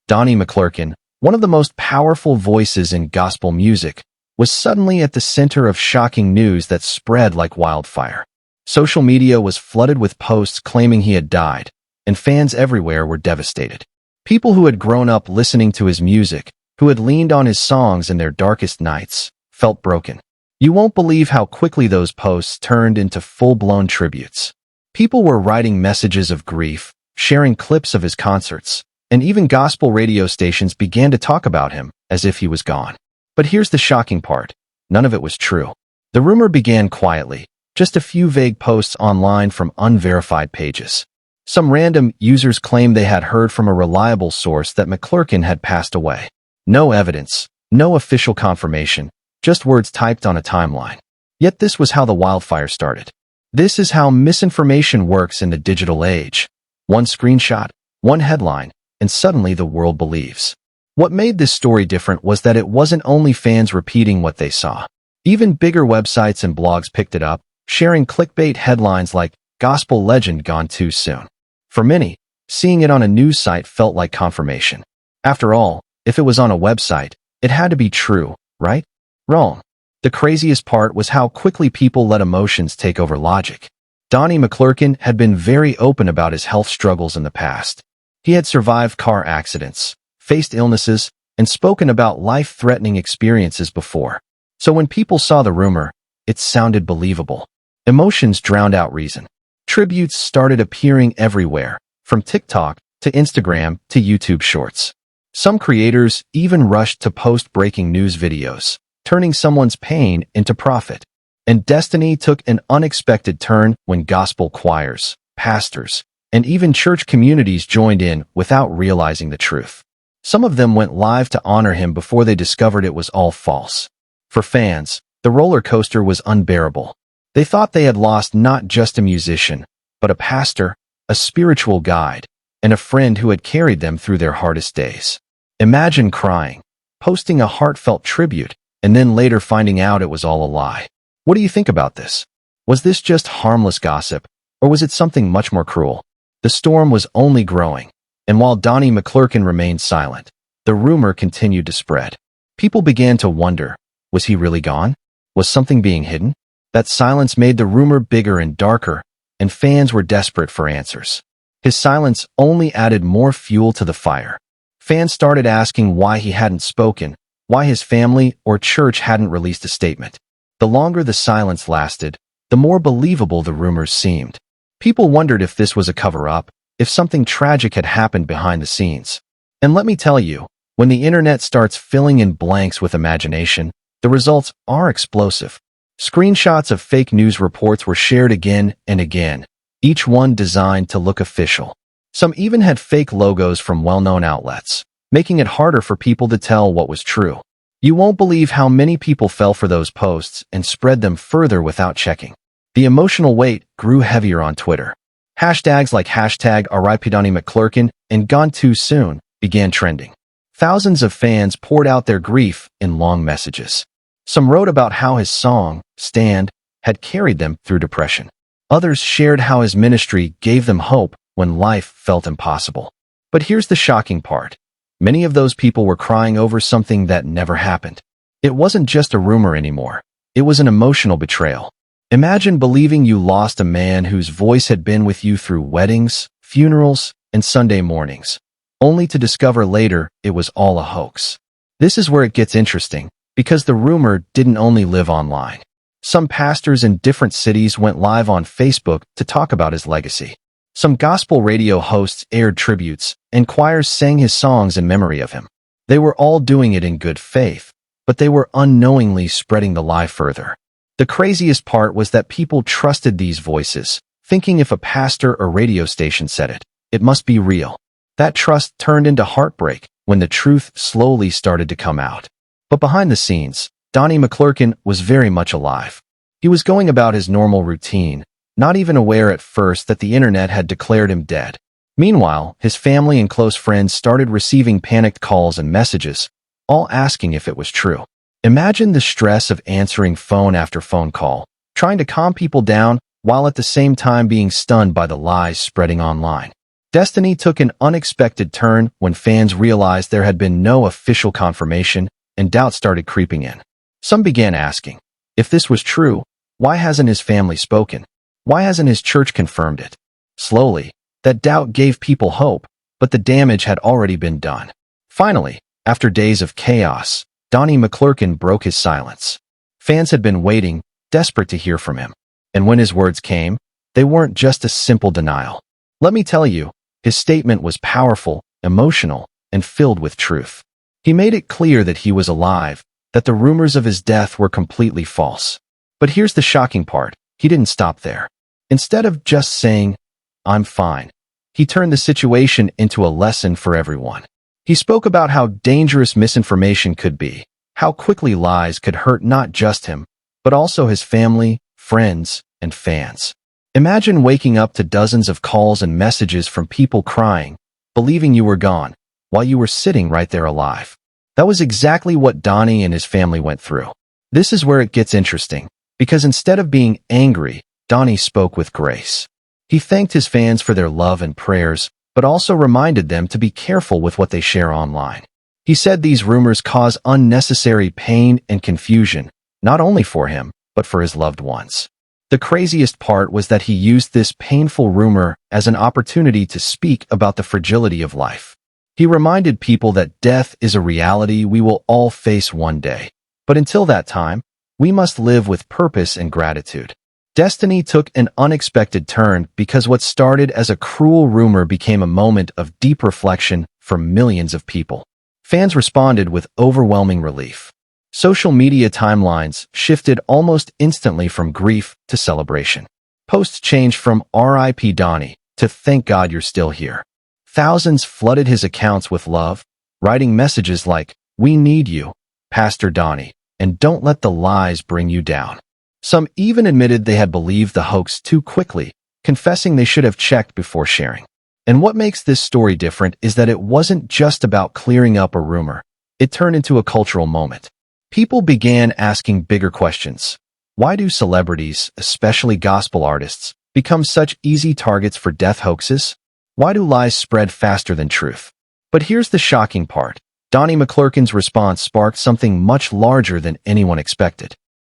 Donnie McClurkin, one of the most powerful voices in gospel music, was suddenly at the center of shocking news that spread like wildfire. Social media was flooded with posts claiming he had died, and fans everywhere were devastated. People who had grown up listening to his music, who had leaned on his songs in their darkest nights, felt broken. You won't believe how quickly those posts turned into full-blown tributes. People were writing messages of grief, sharing clips of his concerts, and even gospel radio stations began to talk about him as if he was gone. But here's the shocking part. None of it was true. The rumor began quietly, just a few vague posts online from unverified pages. Some random users claimed they had heard from a reliable source that McClurkin had passed away. No evidence, no official confirmation, just words typed on a timeline. Yet this was how the wildfire started. This is how misinformation works in the digital age. One screenshot, one headline, and suddenly the world believes. What made this story different was that it wasn't only fans repeating what they saw. Even bigger websites and blogs picked it up, sharing clickbait headlines like "Gospel Legend Gone Too Soon." For many, seeing it on a news site felt like confirmation. After all, if it was on a website, it had to be true, right? Wrong. The craziest part was how quickly people let emotions take over logic. Donnie McClurkin had been very open about his health struggles in the past. He had survived car accidents, faced illnesses, and spoken about life-threatening experiences before. So when people saw the rumor, it sounded believable. Emotions drowned out reason. Tributes started appearing everywhere, from TikTok to Instagram to YouTube Shorts. Some creators even rushed to post breaking news videos, turning someone's pain into profit. And destiny took an unexpected turn when gospel choirs, pastors, and even church communities joined in without realizing the truth. Some of them went live to honor him before they discovered it was all false. For fans, the roller coaster was unbearable. They thought they had lost not just a musician, but a pastor, a spiritual guide, and a friend who had carried them through their hardest days. Imagine crying, posting a heartfelt tribute, and then later finding out it was all a lie. What do you think about this? Was this just harmless gossip, or was it something much more cruel? The storm was only growing, and while Donnie McClurkin remained silent, the rumor continued to spread. People began to wonder, was he really gone? Was something being hidden? That silence made the rumor bigger and darker, and fans were desperate for answers. His silence only added more fuel to the fire. Fans started asking why he hadn't spoken, why his family or church hadn't released a statement. The longer the silence lasted, the more believable the rumors seemed. People wondered if this was a cover-up, if something tragic had happened behind the scenes. And let me tell you, when the internet starts filling in blanks with imagination, the results are explosive. Screenshots of fake news reports were shared again and again, each one designed to look official. Some even had fake logos from well-known outlets, making it harder for people to tell what was true. You won't believe how many people fell for those posts and spread them further without checking. The emotional weight grew heavier on Twitter. Hashtags like #RIP Donnie McClurkin and Gone Too Soon began trending. Thousands of fans poured out their grief in long messages. Some wrote about how his song, Stand, had carried them through depression. Others shared how his ministry gave them hope when life felt impossible. But here's the shocking part. Many of those people were crying over something that never happened. It wasn't just a rumor anymore. It was an emotional betrayal. Imagine believing you lost a man whose voice had been with you through weddings, funerals, and Sunday mornings, only to discover later it was all a hoax. This is where it gets interesting, because the rumor didn't only live online. Some pastors in different cities went live on Facebook to talk about his legacy. Some gospel radio hosts aired tributes, and choirs sang his songs in memory of him. They were all doing it in good faith, but they were unknowingly spreading the lie further. The craziest part was that people trusted these voices, thinking if a pastor or radio station said it, it must be real. That trust turned into heartbreak when the truth slowly started to come out. But behind the scenes, Donnie McClurkin was very much alive. He was going about his normal routine, not even aware at first that the internet had declared him dead. Meanwhile, his family and close friends started receiving panicked calls and messages, all asking if it was true. Imagine the stress of answering phone after phone call, trying to calm people down while at the same time being stunned by the lies spreading online. Destiny took an unexpected turn when fans realized there had been no official confirmation and doubt started creeping in. Some began asking, if this was true, why hasn't his family spoken? Why hasn't his church confirmed it? Slowly, that doubt gave people hope, but the damage had already been done. Finally, after days of chaos, Donnie McClurkin broke his silence. Fans had been waiting, desperate to hear from him. And when his words came, they weren't just a simple denial. Let me tell you, his statement was powerful, emotional, and filled with truth. He made it clear that he was alive, that the rumors of his death were completely false. But here's the shocking part. He didn't stop there. Instead of just saying, "I'm fine," he turned the situation into a lesson for everyone. He spoke about how dangerous misinformation could be, how quickly lies could hurt not just him, but also his family, friends, and fans. Imagine waking up to dozens of calls and messages from people crying, believing you were gone, while you were sitting right there alive. That was exactly what Donnie and his family went through. This is where it gets interesting, because instead of being angry, Donnie spoke with grace. He thanked his fans for their love and prayers, but also reminded them to be careful with what they share online. He said these rumors cause unnecessary pain and confusion, not only for him, but for his loved ones. The craziest part was that he used this painful rumor as an opportunity to speak about the fragility of life. He reminded people that death is a reality we will all face one day. But until that time, we must live with purpose and gratitude. Destiny took an unexpected turn because what started as a cruel rumor became a moment of deep reflection for millions of people. Fans responded with overwhelming relief. Social media timelines shifted almost instantly from grief to celebration. Posts changed from "R.I.P. Donnie" to "Thank God you're still here." Thousands flooded his accounts with love, writing messages like, "We need you, Pastor Donnie, and don't let the lies bring you down." Some even admitted they had believed the hoax too quickly, confessing they should have checked before sharing. And what makes this story different is that it wasn't just about clearing up a rumor. It turned into a cultural moment. People began asking bigger questions. Why do celebrities, especially gospel artists, become such easy targets for death hoaxes? Why do lies spread faster than truth? But here's the shocking part. Donnie McClurkin's response sparked something much larger than anyone expected.